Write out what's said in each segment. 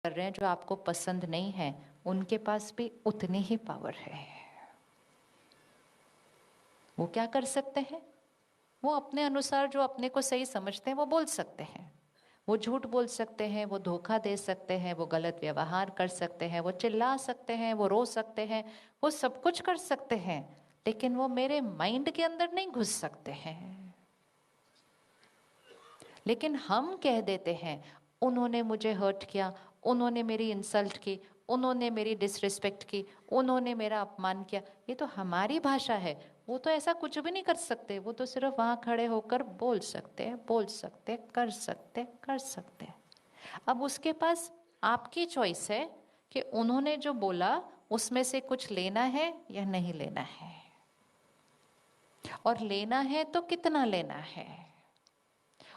कर रहे हैं जो आपको पसंद नहीं है, उनके पास भी उतनी ही पावर है। वो क्या कर सकते हैं? वो अपने अनुसार जो अपने को सही समझते हैं वो बोल सकते हैं। वो झूठ बोल सकते हैं, वो धोखा दे सकते हैं, वो गलत व्यवहार कर सकते हैं, वो चिल्ला सकते हैं, वो रो सकते हैं, वो सब कुछ कर सकते हैं, लेकिन वो मेरे माइंड के अंदर नहीं घुस सकते हैं। लेकिन हम कह देते हैं उन्होंने मुझे हर्ट किया, उन्होंने मेरी इंसल्ट की, उन्होंने मेरी डिसरिस्पेक्ट की, उन्होंने मेरा अपमान किया। ये तो हमारी भाषा है। वो तो ऐसा कुछ भी नहीं कर सकते। वो तो सिर्फ वहां खड़े होकर बोल सकते हैं, बोल सकते हैं, कर सकते हैं, कर सकते हैं। अब उसके पास आपकी चॉइस है कि उन्होंने जो बोला उसमें से कुछ लेना है या नहीं लेना है, और लेना है तो कितना लेना है,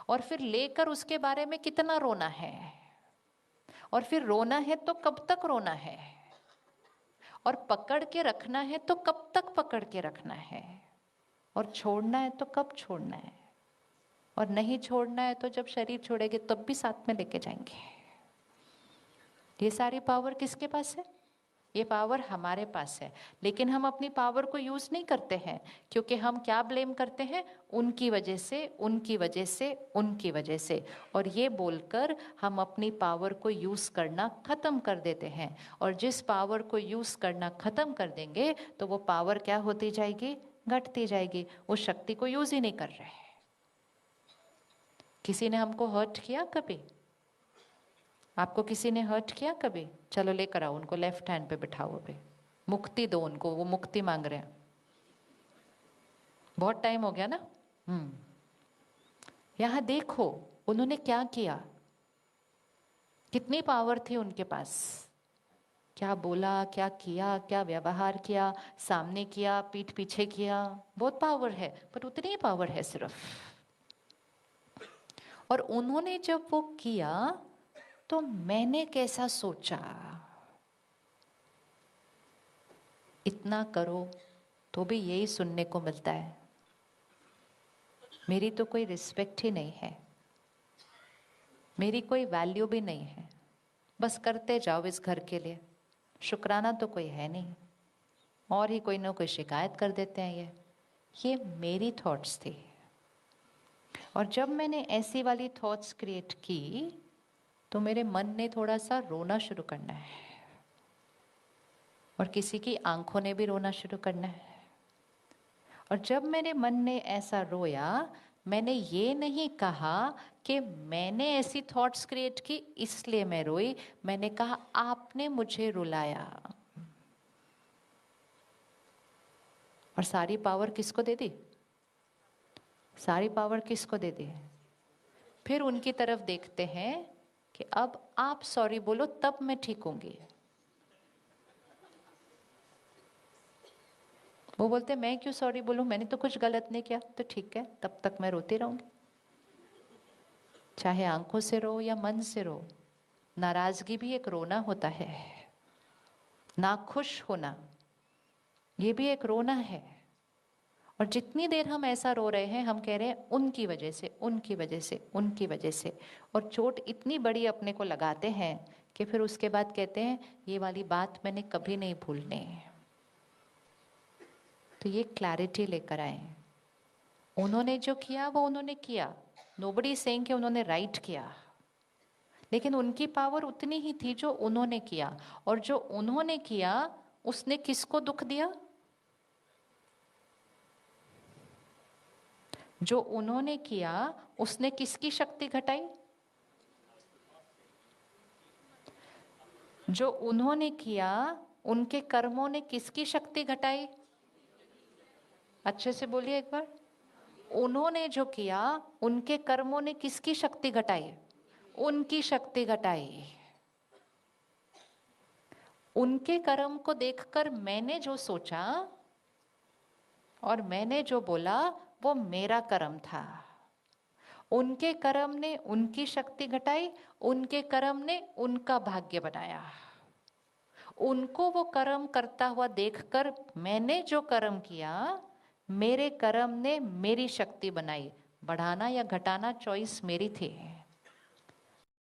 और फिर लेकर उसके बारे में कितना रोना है, और फिर रोना है तो कब तक रोना है, और पकड़ के रखना है तो कब तक पकड़ के रखना है, और छोड़ना है तो कब छोड़ना है, और नहीं छोड़ना है तो जब शरीर छोड़ेंगे तब भी साथ में लेके जाएंगे। ये सारी पावर किसके पास है? ये पावर हमारे पास है। लेकिन हम अपनी पावर को यूज नहीं करते हैं, क्योंकि हम क्या ब्लेम करते हैं? उनकी वजह से, उनकी वजह से, उनकी वजह से। और ये बोलकर हम अपनी पावर को यूज करना खत्म कर देते हैं। और जिस पावर को यूज करना खत्म कर देंगे तो वो पावर क्या होती जाएगी? घटती जाएगी। उस शक्ति को यूज ही नहीं कर रहे। किसी ने हमको हर्ट किया कभी? आपको किसी ने हर्ट किया कभी? चलो लेकर आओ उनको, लेफ्ट हैंड पे बिठाओ, अभी मुक्ति दो उनको, वो मुक्ति मांग रहे हैं। बहुत टाइम हो गया ना। यहां देखो उन्होंने क्या किया, कितनी पावर थी उनके पास। क्या बोला, क्या किया, क्या व्यवहार किया, सामने किया, पीठ पीछे किया। बहुत पावर है, पर उतनी ही पावर है सिर्फ। और उन्होंने जब वो किया तो मैंने कैसा सोचा? इतना करो तो भी यही सुनने को मिलता है, मेरी तो कोई रिस्पेक्ट ही नहीं है, मेरी कोई वैल्यू भी नहीं है, बस करते जाओ इस घर के लिए, शुक्राना तो कोई है नहीं, और ही कोई ना कोई शिकायत कर देते हैं। ये मेरी थॉट्स थी। और जब मैंने ऐसी वाली थॉट्स क्रिएट की तो मेरे मन ने थोड़ा सा रोना शुरू करना है, और किसी की आंखों ने भी रोना शुरू करना है। और जब मेरे मन ने ऐसा रोया, मैंने ये नहीं कहा कि मैंने ऐसी थॉट्स क्रिएट की इसलिए मैं रोई, मैंने कहा आपने मुझे रुलाया। और सारी पावर किसको दे दी? सारी पावर किसको दे दी? फिर उनकी तरफ देखते हैं कि अब आप सॉरी बोलो तब मैं ठीक होंगी। वो बोलते मैं क्यों सॉरी बोलूं, मैंने तो कुछ गलत नहीं किया। तो ठीक है, तब तक मैं रोती रहूंगी, चाहे आंखों से रो या मन से रो। नाराजगी भी एक रोना होता है, नाखुश होना ये भी एक रोना है। और जितनी देर हम ऐसा रो रहे हैं, हम कह रहे हैं उनकी वजह से, उनकी वजह से, उनकी वजह से, और चोट इतनी बड़ी अपने को लगाते हैं कि फिर उसके बाद कहते हैं ये वाली बात मैंने कभी नहीं भूलनी। तो ये क्लैरिटी लेकर आए। उन्होंने जो किया वो उन्होंने किया, नोबडी सेइंग कि उन्होंने राइट किया, लेकिन उनकी पावर उतनी ही थी जो उन्होंने किया। और जो उन्होंने किया उसने किसको दुख दिया? जो उन्होंने किया उसने किसकी शक्ति घटाई? जो उन्होंने किया उनके कर्मों ने किसकी शक्ति घटाई? अच्छे से बोलिए एक बार। उन्होंने जो किया उनके कर्मों ने किसकी शक्ति घटाई? उनकी शक्ति घटाई। उनके कर्म को देखकर मैंने जो सोचा और मैंने जो बोला वो मेरा कर्म था। उनके कर्म ने उनकी शक्ति घटाई, उनके कर्म ने उनका भाग्य बनाया। उनको वो कर्म करता हुआ देखकर मैंने जो कर्म किया, मेरे कर्म ने मेरी शक्ति बनाई। बढ़ाना या घटाना चॉइस मेरी थी।